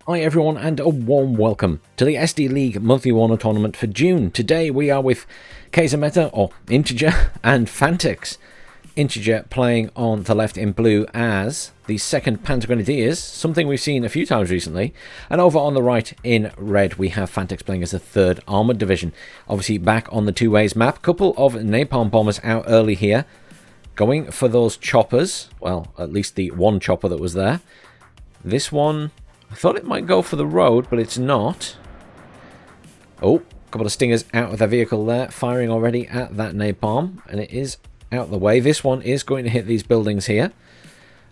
Hi everyone and a warm welcome to the SD League Monthly WARNO Tournament for June. Today we are with Meta or Integer and Fantyx. Integer playing on the left in blue as the second Panzer Grenadiers, something we've seen a few times recently. And over on the right in red we have Fantyx playing as the third Armoured Division. Obviously back on the two ways map. Couple of napalm bombers out early here. Going for those choppers. Well, at least the one chopper that was there. This one, I thought it might go for the road, but it's not. Oh, a couple of stingers out of their vehicle there, firing already at that napalm, and it is out the way. This one is going to hit these buildings here.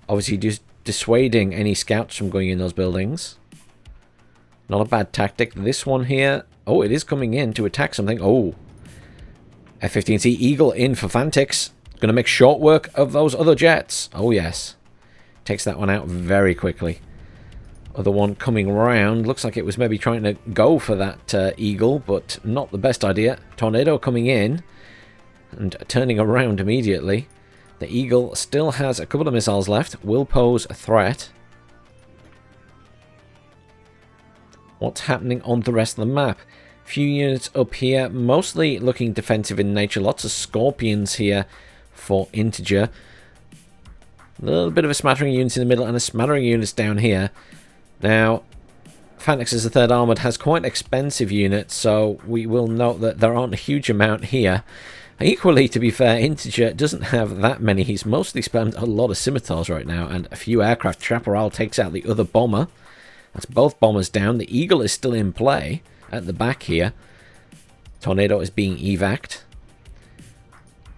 Obviously just dissuading any scouts from going in those buildings. Not a bad tactic. This one here, oh, it is coming in to attack something. Oh, F-15C Eagle in for Fantyx. Going to make short work of those other jets. Oh, yes. Takes that one out very quickly. Other one coming round. Looks like it was maybe trying to go for that Eagle, but not the best idea. Tornado coming in and turning around immediately. The Eagle still has a couple of missiles left. Will pose a threat. What's happening on the rest of the map? Few units up here, mostly looking defensive in nature. Lots of Scorpions here for Integer. A little bit of a smattering of units in the middle and a smattering of units down here. Now, Fantyx as the third armoured has quite expensive units, so we will note that there aren't a huge amount here. Equally, to be fair, Integer doesn't have that many. He's mostly spent a lot of scimitars right now and a few aircraft. Chaparral takes out the other bomber. That's both bombers down. The Eagle is still in play at the back here. Tornado is being evac'd.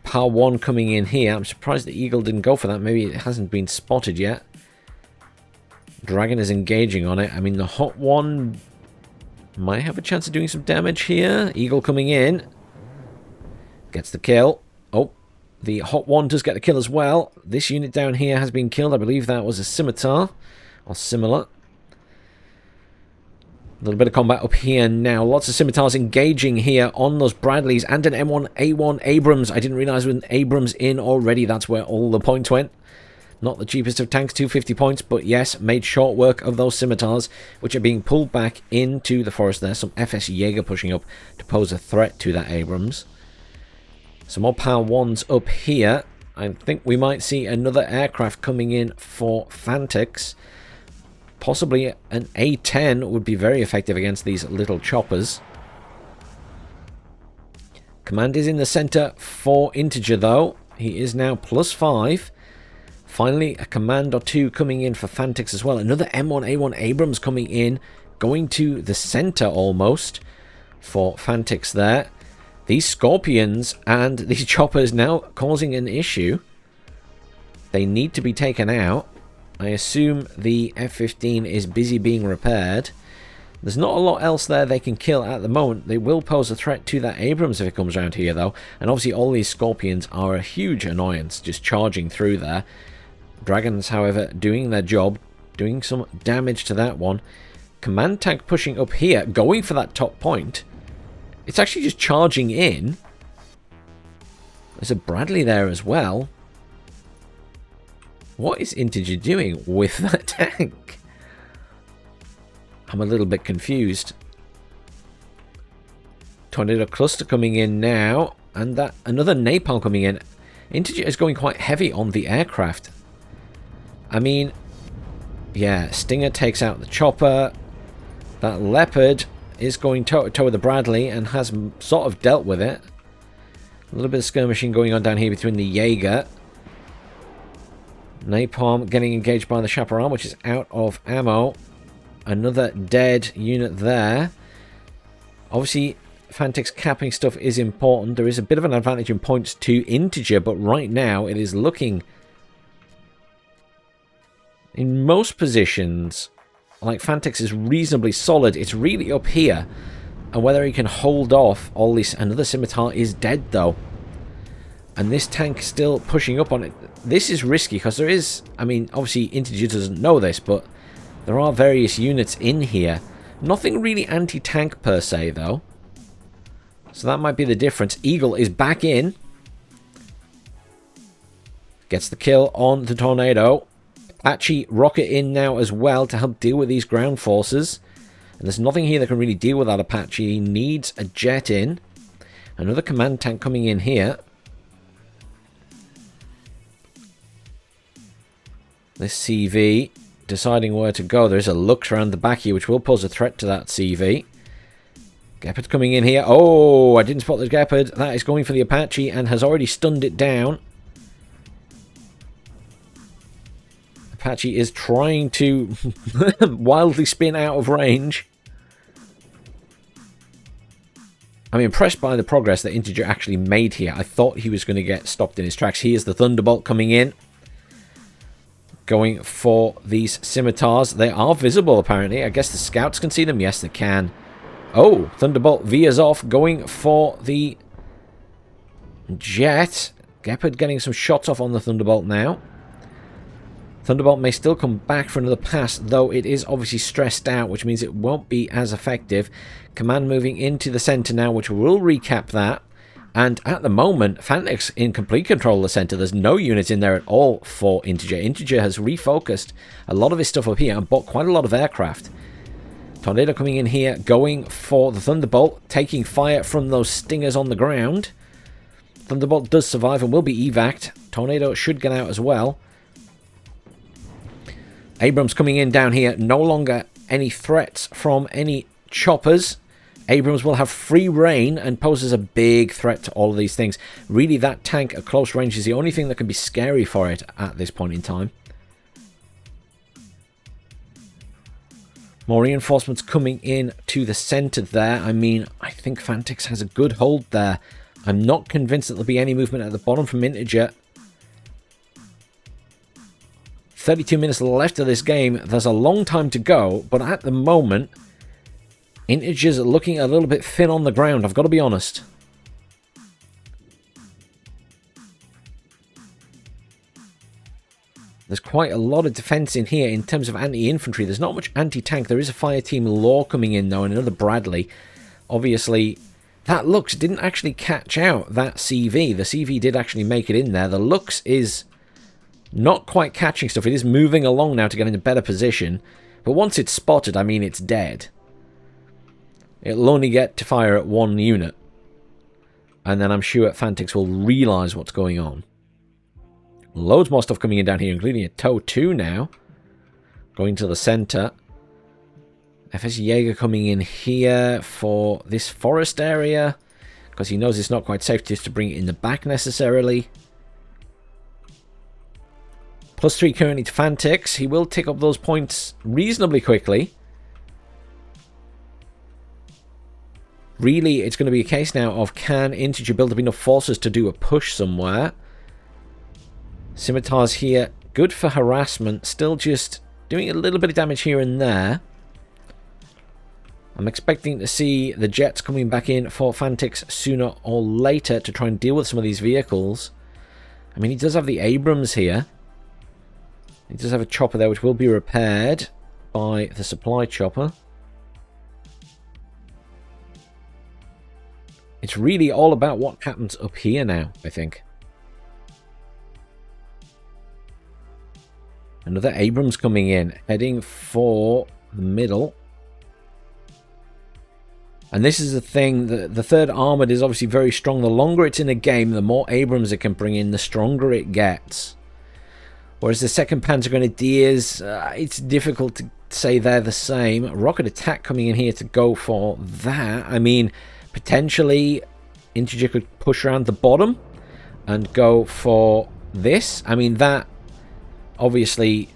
Power 1 coming in here. I'm surprised the Eagle didn't go for that. Maybe it hasn't been spotted yet. Dragon is engaging on it. I mean, the Hot One might have a chance of doing some damage here. Eagle coming in. Gets the kill. Oh, the Hot One does get the kill as well. This unit down here has been killed. I believe that was a scimitar or similar. A little bit of combat up here now. Lots of scimitars engaging here on those Bradleys and an M1A1 Abrams. I didn't realize with an Abrams in already. That's where all the points went. Not the cheapest of tanks, 250 points, but yes, made short work of those scimitars, which are being pulled back into the forest there. Some FS Jaeger pushing up to pose a threat to that Abrams. Some more Power 1s up here. I think we might see another aircraft coming in for Fantyx. Possibly an A-10 would be very effective against these little choppers. Command is in the center for Integer, though. He is now +5. Finally, a command or two coming in for Fantyx as well. Another M1A1 Abrams coming in, going to the center almost for Fantyx there. These Scorpions and these choppers now causing an issue. They need to be taken out. I assume the F-15 is busy being repaired. There's not a lot else there they can kill at the moment. They will pose a threat to that Abrams if it comes around here, though. And obviously all these Scorpions are a huge annoyance, just charging through there. Dragons, however, doing their job, doing some damage to that one. Command tank pushing up here, going for that top point. It's actually just charging in. There's a Bradley there as well. What is Integer doing with that tank? I'm a little bit confused. Tornado cluster coming in now. And that another napalm coming in. Integer is going quite heavy on the aircraft. I mean, yeah, Stinger takes out the chopper. That Leopard is going toe-to-toe with the Bradley and has sort of dealt with it. A little bit of skirmishing going on down here between the Jaeger. Napalm getting engaged by the Chaparral, which is out of ammo. Another dead unit there. Obviously, Fantyx capping stuff is important. There is a bit of an advantage in points to Integer, but right now it is looking... in most positions, like Fantyx is reasonably solid. It's really up here. And whether he can hold off all this... another scimitar is dead, though. And this tank is still pushing up on it. This is risky, because there is... I mean, obviously, Integer doesn't know this, but there are various units in here. Nothing really anti-tank per se, though. So that might be the difference. Eagle is back in. Gets the kill on the Tornado. Apache rocket in now as well to help deal with these ground forces. And there's nothing here that can really deal with that Apache. He needs a jet in. Another command tank coming in here. This CV deciding where to go. There's a Lux around the back here, which will pose a threat to that CV. Gepard coming in here. Oh, I didn't spot the Gepard. That is going for the Apache and has already stunned it down. Apache is trying to wildly spin out of range. I'm impressed by the progress that Integer actually made here. I thought he was going to get stopped in his tracks. Here's the Thunderbolt coming in. Going for these scimitars. They are visible, apparently. I guess the scouts can see them. Yes, they can. Oh, Thunderbolt veers off, going for the jet. Gepard getting some shots off on the Thunderbolt now. Thunderbolt may still come back for another pass, though it is obviously stressed out, which means it won't be as effective. Command moving into the center now, which will recap that. And at the moment, Fantyx in complete control of the center. There's no units in there at all for Integer. Integer has refocused a lot of his stuff up here and bought quite a lot of aircraft. Tornado coming in here, going for the Thunderbolt, taking fire from those stingers on the ground. Thunderbolt does survive and will be evac'd. Tornado should get out as well. Abrams coming in down here, no longer any threats from any choppers. Abrams will have free reign and poses a big threat to all of these things. Really, that tank at close range is the only thing that can be scary for it at this point in time. More reinforcements coming in to the center there. I mean, I think Fantyx has a good hold there. I'm not convinced that there'll be any movement at the bottom from Integer. 32 minutes left of this game. There's a long time to go, but at the moment, Integer's looking a little bit thin on the ground, I've got to be honest. There's quite a lot of defense in here in terms of anti-infantry. There's not much anti-tank. There is a Fireteam Law coming in, though, and another Bradley. Obviously, that Lux didn't actually catch out that CV. The CV did actually make it in there. The Lux is not quite catching stuff. It is moving along now to get in a better position. But once it's spotted, I mean, it's dead. It'll only get to fire at one unit. And then I'm sure Fantyx will realise what's going on. Loads more stuff coming in down here, including a TOW 2 now. Going to the centre. FS Jaeger coming in here for this forest area. Because he knows it's not quite safe just to bring it in the back necessarily. +3 currently to Fantyx. He will tick up those points reasonably quickly. Really, it's going to be a case now of can Integer build up enough forces to do a push somewhere. Scimitars here, good for harassment, still just doing a little bit of damage here and there. I'm expecting to see the jets coming back in for Fantyx sooner or later to try and deal with some of these vehicles. I mean, he does have the Abrams here. He does have a chopper there, which will be repaired by the supply chopper. It's really all about what happens up here now, I think. Another Abrams coming in, heading for the middle. And this is the thing, the third armoured is obviously very strong. The longer it's in a game, the more Abrams it can bring in, the stronger it gets. Whereas the second Panzer Grenadiers, it's difficult to say they're the same. Rocket attack coming in here to go for that. I mean, potentially Integer could push around the bottom and go for this. I mean, that obviously,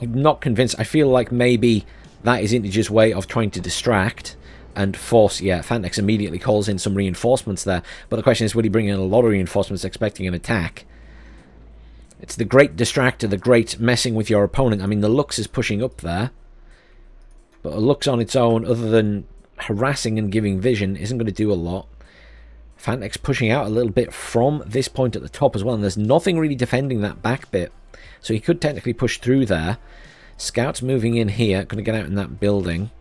I'm not convinced. I feel like maybe that is Integer's way of trying to distract and force, yeah, Fantyx immediately calls in some reinforcements there. But the question is, would he bring in a lot of reinforcements expecting an attack? It's the great distractor, the great messing with your opponent. I mean, the Lux is pushing up there. But a Lux on its own, other than harassing and giving vision, isn't going to do a lot. Fantyx pushing out a little bit from this point at the top as well. And there's nothing really defending that back bit. So he could technically push through there. Scouts moving in here. Going to get out in that building.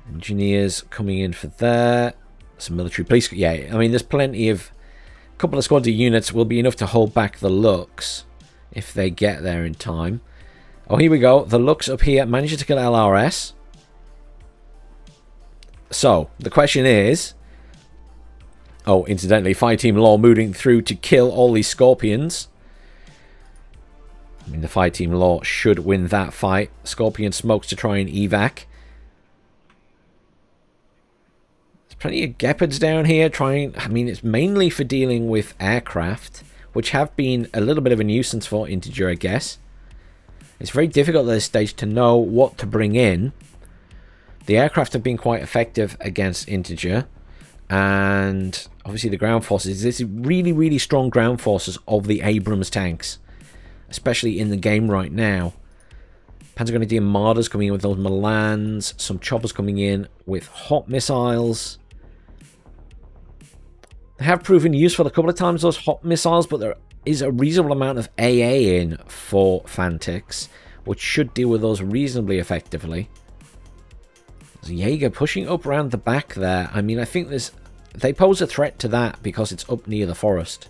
Engineers coming in for there. Some military police. Yeah, I mean, there's plenty of couple of squads of units will be enough to hold back the Lux if they get there in time. Oh, here we go. The Lux up here manages to kill LRS. So, the question is... Oh, incidentally, Fireteam Law moving through to kill all these Scorpions. I mean, the Fireteam Law should win that fight. Scorpion smokes to try and evac. There's plenty of Gepards down here trying... I mean, it's mainly for dealing with aircraft, which have been a little bit of a nuisance for Integer, I guess. It's very difficult at this stage to know what to bring in. The aircraft have been quite effective against Integer. And obviously the ground forces. There's really, really strong ground forces of the Abrams tanks. Especially in the game right now. Panzergrenadier Marauder's coming in with those Milans. Some choppers coming in with hot missiles. They have proven useful a couple of times, those hot missiles. But there is a reasonable amount of AA in for Fantyx, which should deal with those reasonably effectively. Jaeger pushing up around the back there. I mean, I think they pose a threat to that because it's up near the forest.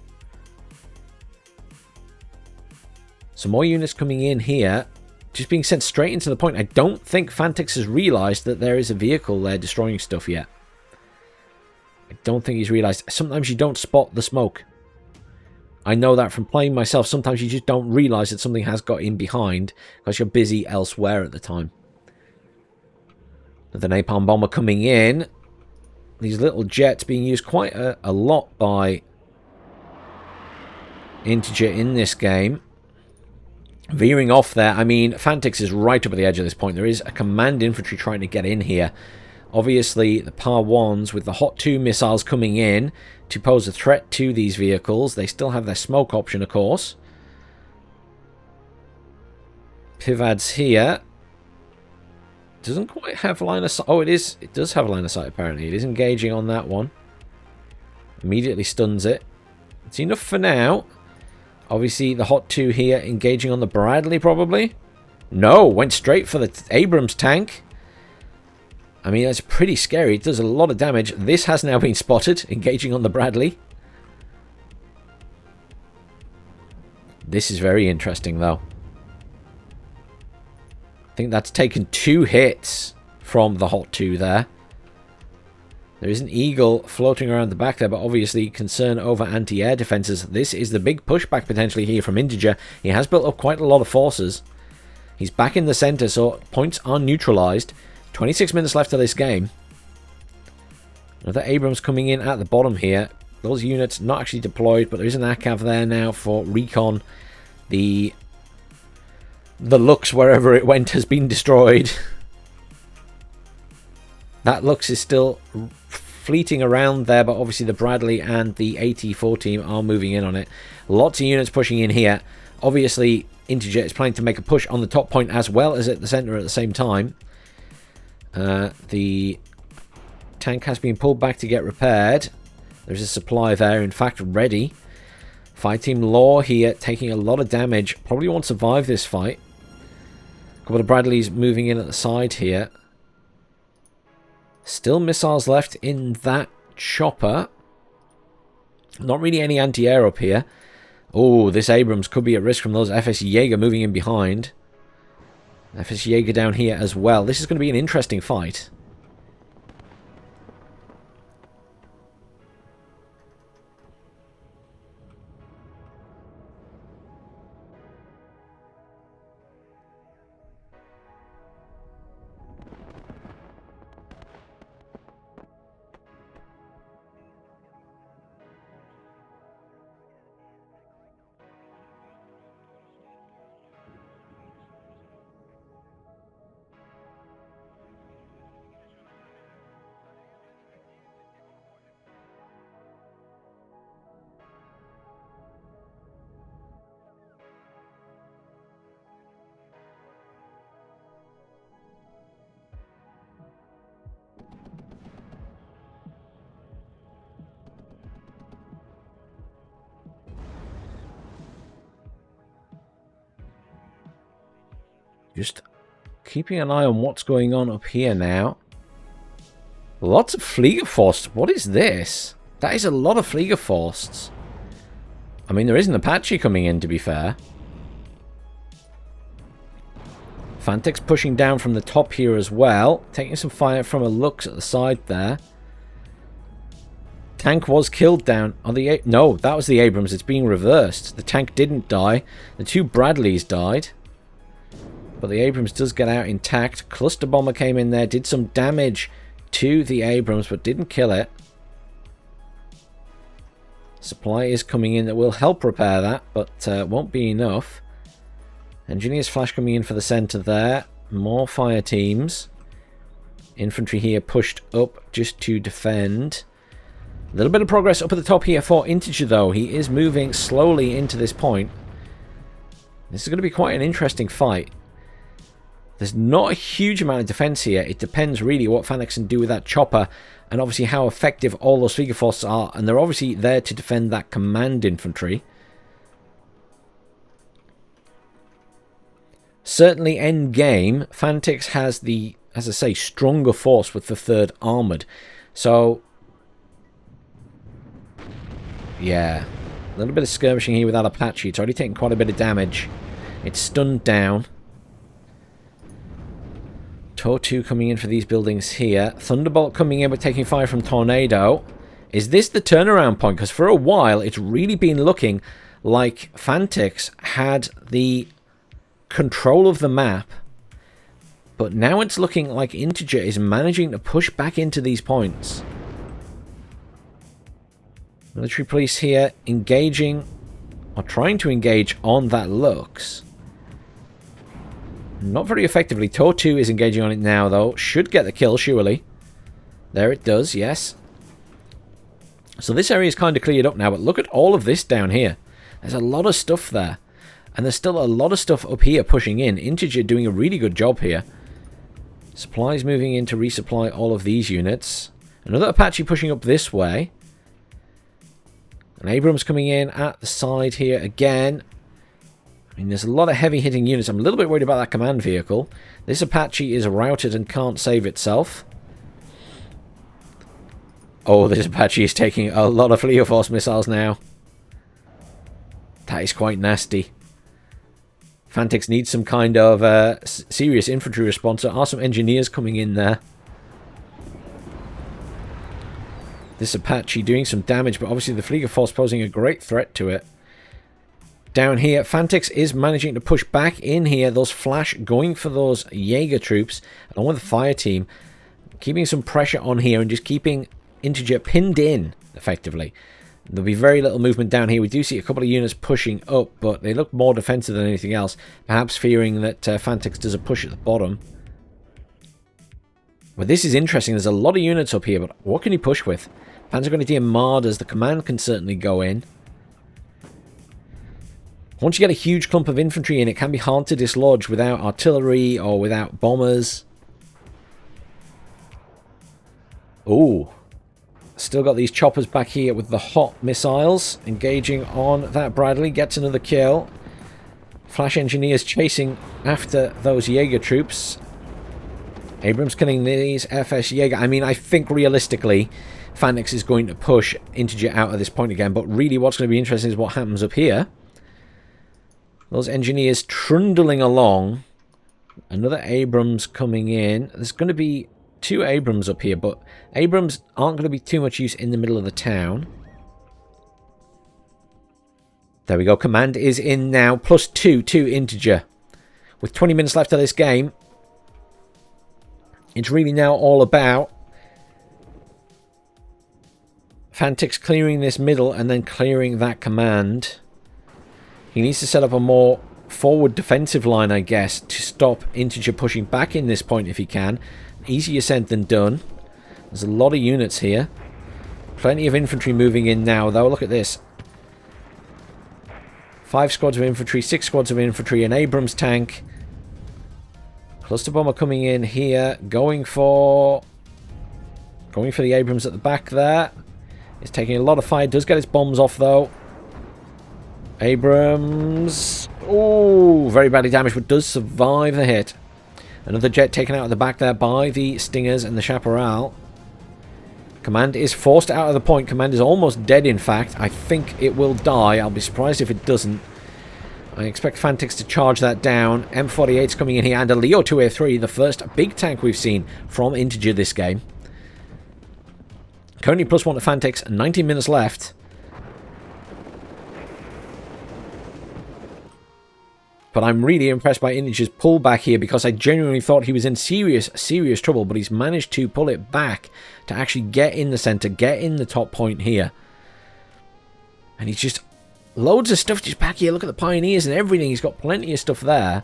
Some more units coming in here. Just being sent straight into the point. I don't think Fantyx has realised that there is a vehicle there destroying stuff yet. I don't think he's realised. Sometimes you don't spot the smoke. I know that from playing myself. Sometimes you just don't realise that something has got in behind because you're busy elsewhere at the time. The napalm bomber coming in. These little jets being used quite a lot by Integer in this game. Veering off there. I mean, Fantyx is right up at the edge of this point. There is a command infantry trying to get in here. Obviously, the Par 1s with the Hot 2 missiles coming in to pose a threat to these vehicles. They still have their smoke option, of course. Pivad's here. Doesn't quite have line of sight. Oh, it is. It does have line of sight, apparently. It is engaging on that one. Immediately stuns it. It's enough for now. Obviously, the Hot 2 here engaging on the Bradley, probably. No, went straight for the Abrams tank. I mean, that's pretty scary. It does a lot of damage. This has now been spotted, engaging on the Bradley. This is very interesting, though. I think that's taken 2 hits from the Hot 2 there. There is an Eagle floating around the back there, but obviously concern over anti-air defenses. This is the big pushback potentially here from Integer. He has built up quite a lot of forces. He's back in the center, so points are neutralized. 26 minutes left of this game. Another Abrams coming in at the bottom here. Those units not actually deployed, but there is an ACAV there now for recon. The Lux, wherever it went, has been destroyed. That Lux is still fleeting around there, but obviously the Bradley and the AT4 team are moving in on it. Lots of units pushing in here. Obviously, Integer is planning to make a push on the top point as well as at the center at the same time. The tank has been pulled back to get repaired. There's a supply there, in fact, ready. Fireteam Law here taking a lot of damage. Probably won't survive this fight. A couple of Bradleys moving in at the side here. Still missiles left in that chopper. Not really any anti-air up here. Oh, this Abrams could be at risk from those FS Jaeger moving in behind. FS Jaeger down here as well. This is going to be an interesting fight. Just keeping an eye on what's going on up here now. Lots of Fliegerforce. What is this? That is a lot of Fliegerforce. I mean, there is an Apache coming in, to be fair. Fantyx pushing down from the top here as well. Taking some fire from a Lux at the side there. Tank was killed down on the... No, that was the Abrams. It's being reversed. The tank didn't die. The 2 Bradleys died. But the Abrams does get out intact. Cluster Bomber came in there. Did some damage to the Abrams, but didn't kill it. Supply is coming in that will help repair that, but won't be enough. Engineers flash coming in for the center there. More fire teams. Infantry here pushed up just to defend. A little bit of progress up at the top here for Integer, though. He is moving slowly into this point. This is going to be quite an interesting fight. There's not a huge amount of defense here. It depends really what Fantyx can do with that chopper, and obviously how effective all those Flieger forces are. And they're obviously there to defend that command infantry. Certainly end game, Fantyx has the, as I say, stronger force with the 3rd Armoured. So, yeah, a little bit of skirmishing here with that Apache. It's already taken quite a bit of damage. It's stunned down. Tortu coming in for these buildings here. Thunderbolt coming in but taking fire from Tornado. Is this the turnaround point? Because for a while, it's really been looking like Fantyx had the control of the map, but now it's looking like Integer is managing to push back into these points. Military police here engaging, or trying to engage on that Lux. Not very effectively. Tortu is engaging on it now, though. Should get the kill, surely. There it does, yes. So this area is kind of cleared up now, but look at all of this down here. There's a lot of stuff there. And there's still a lot of stuff up here pushing in. Integer doing a really good job here. Supplies moving in to resupply all of these units. Another Apache pushing up this way. And Abrams coming in at the side here again. I mean, there's a lot of heavy hitting units. I'm a little bit worried about that command vehicle. This Apache is routed and can't save itself. Oh, this Apache is taking a lot of Flieger Force missiles now. That is quite nasty. Fantyx needs some kind of serious infantry response. There are some engineers coming in there. This Apache doing some damage, but obviously the Flieger Force posing a great threat to it. Down here, Fantyx is managing to push back in here. Those Flash going for those Jaeger troops, along with the fire team. Keeping some pressure on here and just keeping Integer pinned in, effectively. There'll be very little movement down here. We do see a couple of units pushing up, but they look more defensive than anything else. Perhaps fearing that Fantyx does a push at the bottom. But this is interesting. There's a lot of units up here, but what can he push with? Panzer Grenadier Marders, the command can certainly go in. Once you get a huge clump of infantry in, it can be hard to dislodge without artillery or without bombers. Ooh. Still got these choppers back here with the hot missiles. Engaging on that Bradley. Gets another kill. Flash engineers chasing after those Jaeger troops. Abrams killing these FS Jaeger. I mean, I think realistically, Fantyx is going to push Integer out at this point again. But really what's going to be interesting is what happens up here. Those engineers trundling along. Another Abrams coming in. There's going to be 2 Abrams up here, but Abrams aren't going to be too much use in the middle of the town. There we go. Command is in now. +2 to Integer. With 20 minutes left of this game, it's really now all about Fantyx clearing this middle and then clearing that command. He needs to set up a more forward defensive line, I guess, to stop Integer pushing back in this point if he can. Easier said than done. There's a lot of units here. Plenty of infantry moving in now, though. Look at this. 5 squads of infantry, 6 squads of infantry, an Abrams tank. Cluster bomber coming in here, going for the Abrams at the back there. It's taking a lot of fire. Does get its bombs off, though. Abrams. Oh, very badly damaged, but does survive the hit. Another jet taken out at the back there by the Stingers and the Chaparral. Command is forced out of the point. Command is almost dead, in fact. I think it will die. I'll be surprised if it doesn't. I expect Fantyx to charge that down. M48's coming in here, and a Leo 2A3, the first big tank we've seen from Integer this game. Currently +1 to Fantyx, 19 minutes left. But I'm really impressed by Integer's pullback here, because I genuinely thought he was in serious trouble, but he's managed to pull it back to actually get in the center, get in the top point here. And he's just loads of stuff just back here. Look at the Pioneers and everything. He's got plenty of stuff there.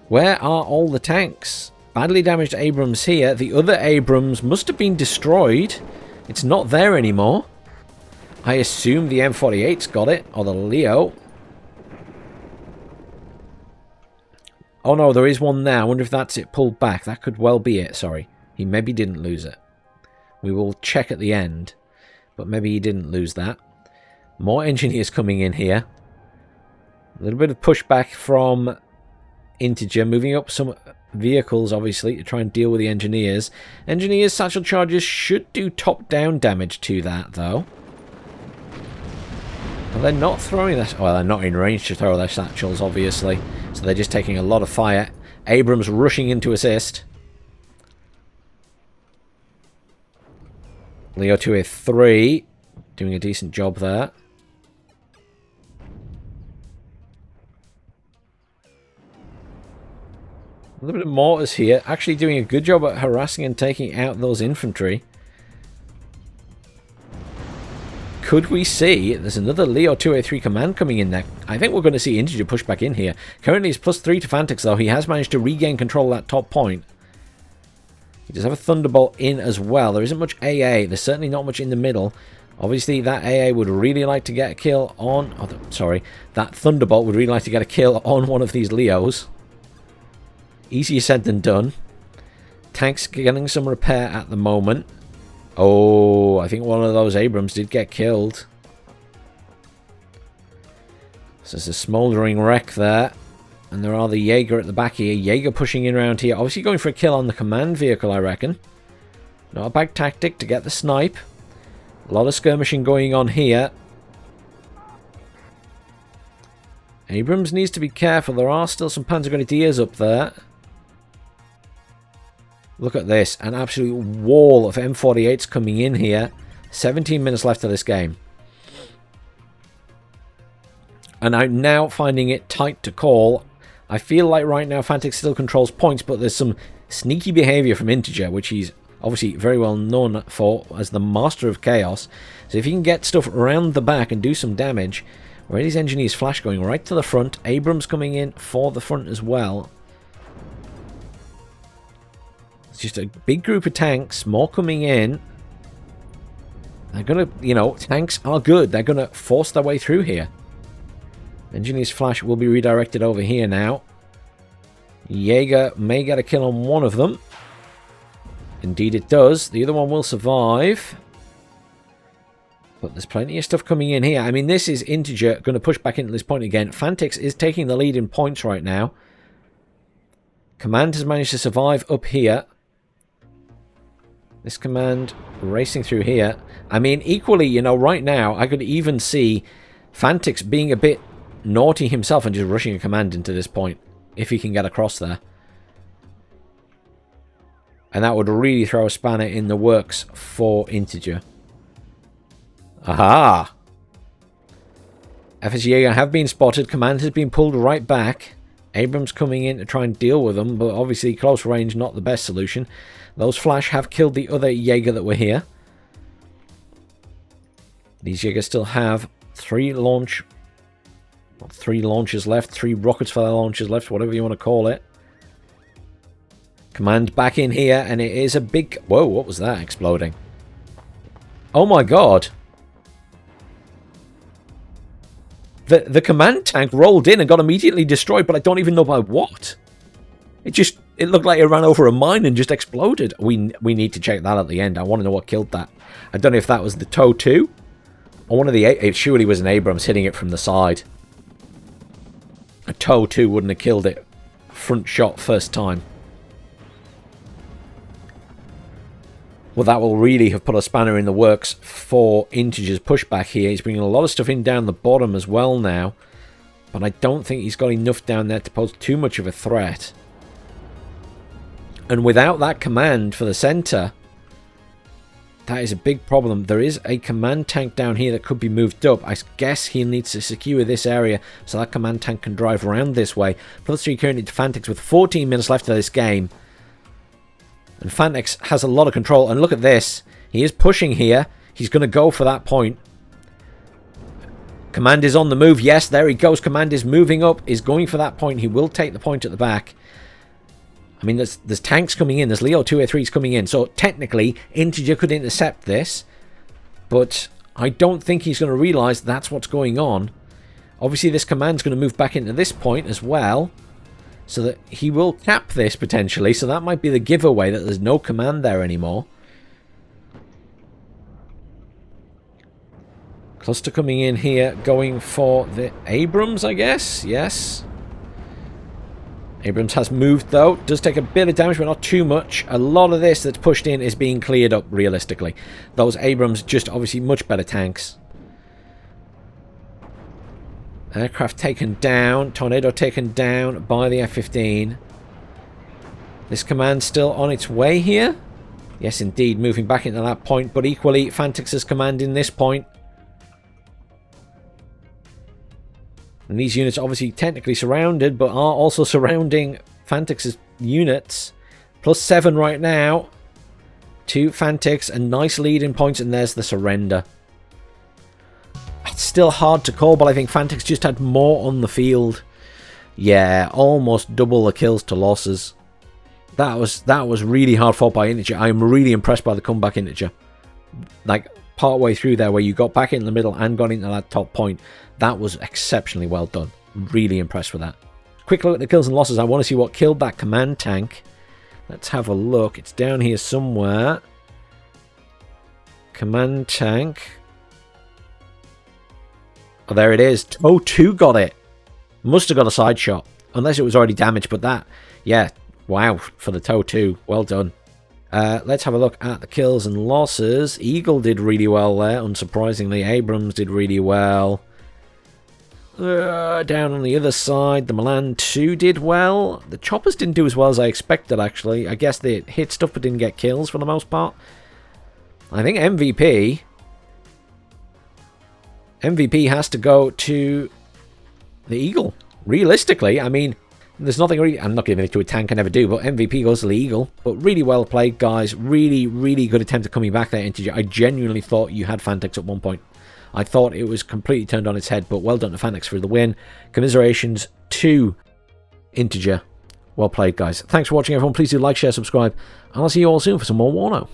Where are all the tanks? Badly damaged Abrams here. The other Abrams must have been destroyed. It's not there anymore. I assume the M48's got it, or the Leo. Oh no, there is one there. I wonder if that's it pulled back. That could well be it, sorry. He maybe didn't lose it. We will check at the end. But maybe he didn't lose that. More engineers coming in here. A little bit of pushback from Integer. Moving up some vehicles, obviously, to try and deal with the engineers. Engineers' satchel charges should do top-down damage to that, though. But they're not throwing that. Well, they're not in range to throw their satchels, obviously. So they're just taking a lot of fire. Abrams rushing in to assist. Leo 2A3 doing a decent job there. A little bit of mortars here. Actually doing a good job at harassing and taking out those infantry. Could we see... There's another Leo 2A3 command coming in there. I think we're going to see Integer push back in here. Currently it's +3 to Fantyx, though. He has managed to regain control of that top point. He does have a Thunderbolt in as well. There isn't much AA. There's certainly not much in the middle. Obviously, that AA would really like to get a kill on... Oh, sorry. That Thunderbolt would really like to get a kill on one of these Leos. Easier said than done. Tank's getting some repair at the moment. Oh, I think one of those Abrams did get killed. So there's a smouldering wreck there. And there are the Jaeger at the back here. Jaeger pushing in around here. Obviously going for a kill on the command vehicle, I reckon. Not a bad tactic to get the snipe. A lot of skirmishing going on here. Abrams needs to be careful. There are still some Panzergrenadiers up there. Look at this. An absolute wall of M48s coming in here. 17 minutes left of this game. And I'm now finding it tight to call. I feel like right now Fantyx still controls points, but there's some sneaky behavior from Integer, which he's obviously very well known for as the master of chaos. So if he can get stuff around the back and do some damage, where are these engineers? Flash going right to the front. Abrams coming in for the front as well. It's just a big group of tanks, more coming in. They're going to, you know, tanks are good. They're going to force their way through here. Engineer's flash will be redirected over here now. Jaeger may get a kill on one of them. Indeed it does. The other one will survive. But there's plenty of stuff coming in here. I mean, this is Integer going to push back into this point again. Fantyx is taking the lead in points right now. Command has managed to survive up here. This command racing through here. I mean, equally, you know, right now, I could even see Fantyx being a bit naughty himself and just rushing a command into this point, if he can get across there. And that would really throw a spanner in the works for Integer. Aha! FS Jaeger have been spotted. Command has been pulled right back. Abrams coming in to try and deal with them, but obviously close range not the best solution. Those flash have killed the other Jaeger that were here. These Jaegers still have three launches left, 3 rockets for their launches left, whatever you want to call it. Command back in here, and it is a big... Whoa, what was that exploding? Oh my god! The command tank rolled in and got immediately destroyed, but I don't even know by what. It looked like it ran over a mine and just exploded. We need to check that at the end. I want to know what killed that. I don't know if that was the TOW 2 or one of the... It surely was an Abrams hitting it from the side. A TOW 2 wouldn't have killed it. Front shot first time. Well, that will really have put a spanner in the works for Integer's pushback here. He's bringing a lot of stuff in down the bottom as well now. But I don't think he's got enough down there to pose too much of a threat. And without that command for the center, that is a big problem. There is a command tank down here that could be moved up. I guess he needs to secure this area so that command tank can drive around this way. +3 currently to Fantyx with 14 minutes left of this game. And Fantyx has a lot of control. And look at this. He is pushing here. He's going to go for that point. Command is on the move. Yes, there he goes. Command is moving up. Is going for that point. He will take the point at the back. I mean, there's tanks coming in. There's Leo 2A3s coming in. So technically, Integer could intercept this. But I don't think he's going to realise that's what's going on. Obviously, this command's going to move back into this point as well. So that he will cap this potentially. So that might be the giveaway that there's no command there anymore. Cluster coming in here, going for the Abrams, I guess. Yes. Abrams has moved though. Does take a bit of damage, but not too much. A lot of this that's pushed in is being cleared up realistically. Those Abrams just obviously much better tanks. Aircraft taken down. Tornado taken down by the F-15. This command still on its way here. Yes, indeed. Moving back into that point. But equally, Fantyx's command in this point. And these units obviously technically surrounded, but are also surrounding Fantyx's units. +7 right now to Fantyx. A nice lead in points, and there's the surrender. It's still hard to call, but I think Fantyx just had more on the field. Yeah, almost double the kills to losses. That was really hard fought by Integer. I'm really impressed by the comeback Integer. Like, part way through there where you got back in the middle and got into that top point. That was exceptionally well done. Really impressed with that. Quick look at the kills and losses. I want to see what killed that command tank. Let's have a look. It's down here somewhere. Command tank. Oh, there it is. TOW 2 got it. Must have got a side shot. Unless it was already damaged, but that... Yeah, wow, for the TOW 2. Well done. Let's have a look at the kills and losses. Eagle did really well there, unsurprisingly. Abrams did really well. Down on the other side, the Milan 2 did well. The choppers didn't do as well as I expected, actually. I guess they hit stuff but didn't get kills for the most part. I think MVP has to go to the Eagle. Realistically, I mean, there's nothing really... I'm not giving it to a tank, I never do, but MVP goes to the Eagle. But really well played, guys. Really, really good attempt at coming back there, Integer. I genuinely thought you had Fantyx at one point. I thought it was completely turned on its head, but well done to Fantyx for the win. Commiserations to Integer. Well played, guys. Thanks for watching, everyone. Please do like, share, subscribe, and I'll see you all soon for some more WARNO.